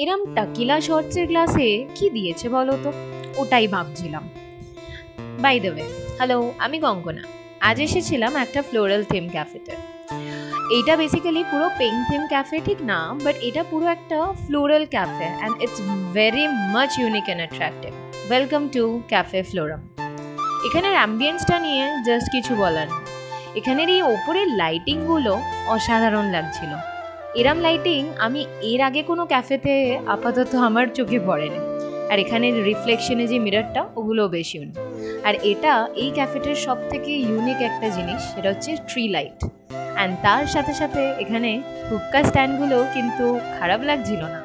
এরম টাকিলা শর্টসের গ্লাসে কি দিয়েছে বলো তো, ওটাই ভাবছিলাম। বাই দ্য ওয়ে, হ্যালো, আমি কঙ্কনা। আজ এসেছিলাম একটা ফ্লোরাল থিম ক্যাফেতে। এইটা বেসিক্যালি পুরো পিঙ্ক থিম ক্যাফে ঠিক না, বাট এটা পুরো একটা floral cafe and it's very much unique and attractive. Welcome to cafe Florum. এখানের অ্যাম্বিয়েন্সটা নিয়ে জাস্ট কিছু বলার নেই। এখানের এই ওপরের লাইটিংগুলো অসাধারণ লাগছিল। এরম লাইটিং আমি এর আগে কোনো ক্যাফেতে আপাতত আমার চোখে পড়েনি। আর এখানের রিফ্লেকশনে যে মিররটা, ওগুলোও বেশ ইউনিক। আর এটা এই ক্যাফেটার সব থেকে ইউনিক একটা জিনিস, সেটা হচ্ছে ট্রি লাইট। অ্যান্ড তার সাথে সাথে এখানে হুক্কা স্ট্যান্ডগুলো কিন্তু খারাপ লাগছিল না।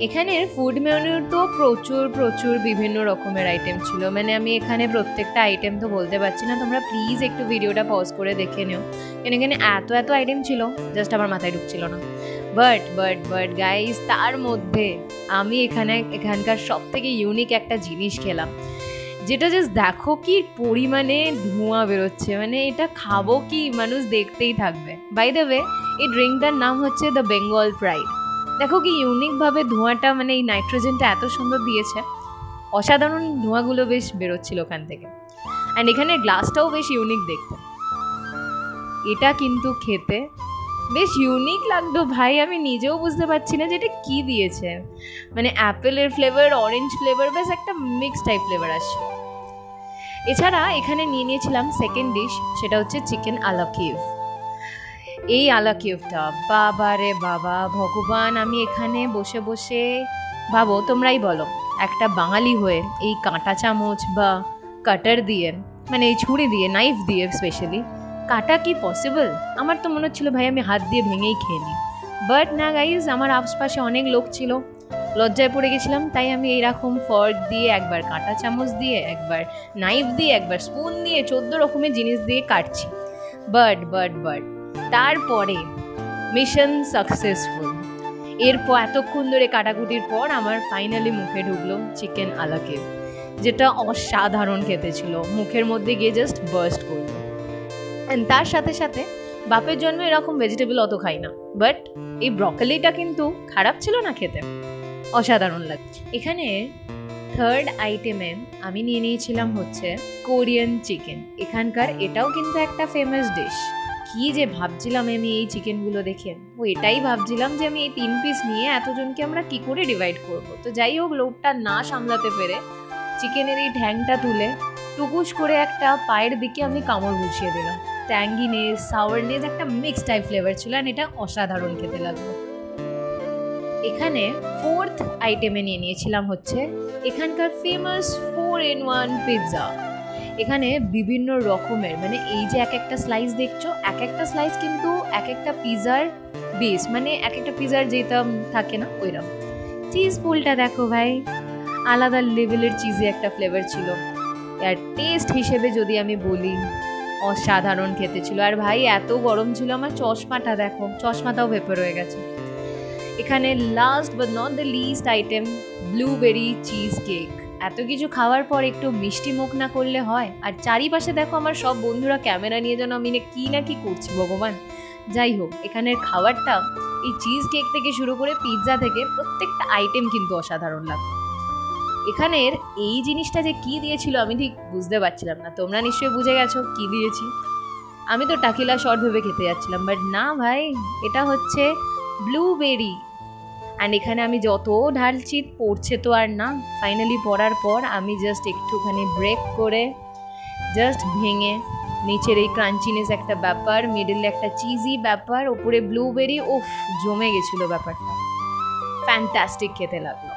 এখানের ফুড মেনুর তো প্রচুর বিভিন্ন রকমের আইটেম ছিল। মানে আমি এখানে প্রত্যেকটা আইটেম তো বলতে পারছি না, তোমরা প্লিজ একটু ভিডিওটা পজ করে দেখে নিও। কেন এখানে এত আইটেম ছিল, জাস্ট আমার মাথায় ঢুকছিল না। বাট গাইস, তার মধ্যে আমি এখানকার সব থেকে ইউনিক একটা জিনিস খেলাম, যেটা জাস্ট দেখো কি পরিমাণে ধোঁয়া বেরোচ্ছে। মানে এটা খাবো কি, মানুষ দেখতেই থাকবে। বাই দ্য ওয়ে, এই ড্রিঙ্কটার নাম হচ্ছে দ্য বেঙ্গল প্রাইড। দেখো কি ইউনিকভাবে ধোঁয়াটা, মানে এই নাইট্রোজেনটা এত সুন্দর দিয়েছে। অসাধারণ ধোঁয়াগুলো বেশ বেরোচ্ছিল ওখান থেকে। অ্যান্ড এখানে গ্লাসটাও বেশ ইউনিক দেখতে। এটা কিন্তু খেতে বেশ ইউনিক লাগতো ভাই, আমি নিজেও বুঝতে পারছি না যে এটা কী দিয়েছে। মানে অ্যাপেলের ফ্লেভার, অরেঞ্জ ফ্লেভার, বেশ একটা মিক্স টাইপ ফ্লেভার আসছে। এছাড়া এখানে নিয়েছিলাম সেকেন্ড ডিশ, সেটা হচ্ছে চিকেন আলা কিউব। এই আলা কিউবটা বাবা রে বাবা, ভগবান! আমি এখানে বসে বসে ভাবো, তোমরাই বলো, একটা বাঙালি হয়ে এই কাঁটা চামচ বা কাটার দিয়ে, মানে এই ছুরি দিয়ে, নাইফ দিয়ে স্পেশালি কাটা কি পসিবল? আমার তো মনে হচ্ছিলো ভাই আমি হাত দিয়ে ভেঙেই খেয়ে নিই। বাট না গাইজ, আমার আশপাশে অনেক লোক ছিল, লজ্জায় পড়ে গেছিলাম। তাই আমি এইরকম ফর্ক দিয়ে, একবার কাঁটা চামচ দিয়ে, একবার নাইফ দিয়ে, একবার স্পুন দিয়ে, 14 রকমের জিনিস দিয়ে কাটছি। বাট তারপরে মিশন সাকসেসফুল। এরপর এতক্ষণ ধরে কাটাকুটির পর আমার ফাইনালি মুখে ঢুকলো চিকেন আলা কিউব, যেটা অসাধারণ খেতে ছিল। মুখের মধ্যে গিয়ে জাস্ট বার্স্ট করলো। অ্যান্ড তার সাথে সাথে বাপের জন্মে এরকম ভেজিটেবল অত খাই না, বাট এই ব্রকলিটা কিন্তু খারাপ ছিল না খেতে, অসাধারণ লাগছে। এখানে থার্ড আইটেমে আমি নিয়েছিলাম হচ্ছে কোরিয়ান চিকেন। এখানকার এটাও কিন্তু একটা ফেমাস ডিশ। কি যে ভাবছিলাম আমি এই চিকেনগুলো দেখে, এটাই ভাবছিলাম যে আমি এই 3 পিস নিয়ে এতজনকে আমরা কি করে ডিভাইড করব। তো যাই হোক, লোকটা না সামলাতে পেরে চিকেনের এই ঠ্যাংটা তুলে টুকুস করে একটা পায়ের দিকে আমি কামড় বসিয়ে দিলাম। ট্যাঙ্গিনেস, সাওয়ারনেস, একটা মিক্স টাইপ ফ্লেভার ছিল, আর এটা অসাধারণ খেতে লাগলো। এখানে ফোর্থ আইটেমে নিয়েছিলাম হচ্ছে এখানকার ফেমাস 4-in-1 পিৎজা। এখানে বিভিন্ন রকমের, মানে এই যে এক একটা স্লাইস দেখছো, এক একটা স্লাইস কিন্তু এক একটা পিৎজার বেস, মানে এক একটা পিৎজার যেটা থাকে না ওইরকম। চিজ পুলটা দেখো ভাই, আলাদা লেভেলের চিজি একটা ফ্লেভার ছিল। আর টেস্ট হিসেবে যদি আমি বলি, অসাধারণ খেতে ছিল। আর ভাই এত গরম ছিল, আমার চশমাটা দেখো, চশমাটাও ভেপর হয়ে গেছে। এখানে last but not the least item, blueberry cheese cake. এত কিছু খাওয়ার পর একটু মিষ্টি মুখ না করলে হয়? আর চারিপাশে দেখো আমার সব বন্ধুরা ক্যামেরা নিয়ে যেন আমি কি করছি ভগবান। যাই হোক, এখানের খাবারটা, এই চিজ কেক থেকে শুরু করে পিৎজা থেকে প্রত্যেকটা আইটেম কিন্তু অসাধারণ লাগতো। এখানের এই জিনিসটা যে কি দিয়েছিল আমি ঠিক বুঝতে পারছিলাম না। তোমরা নিশ্চয়ই বুঝে গেছো কি দিয়েছি। আমি তো টাকিলা শর্ট ভেবে খেতে যাচ্ছিলাম, বাট না ভাই, এটা হচ্ছে ব্লুবেরি। অ্যান্ড এখানে আমি যত ঢালছি পড়ছে তো আর না। ফাইনালি পড়ার পর আমি জাস্ট একটুখানি ব্রেক করে জাস্ট ভেঙে, নিচের এই ক্রাঞ্চিনেস একটা ব্যাপার, মিডলে একটা চিজি ব্যাপার, ওপরে ব্লুবেরি, ওফ, জমে গেছিলো ব্যাপারটা। ফ্যান্টাস্টিক খেতে লাগলো।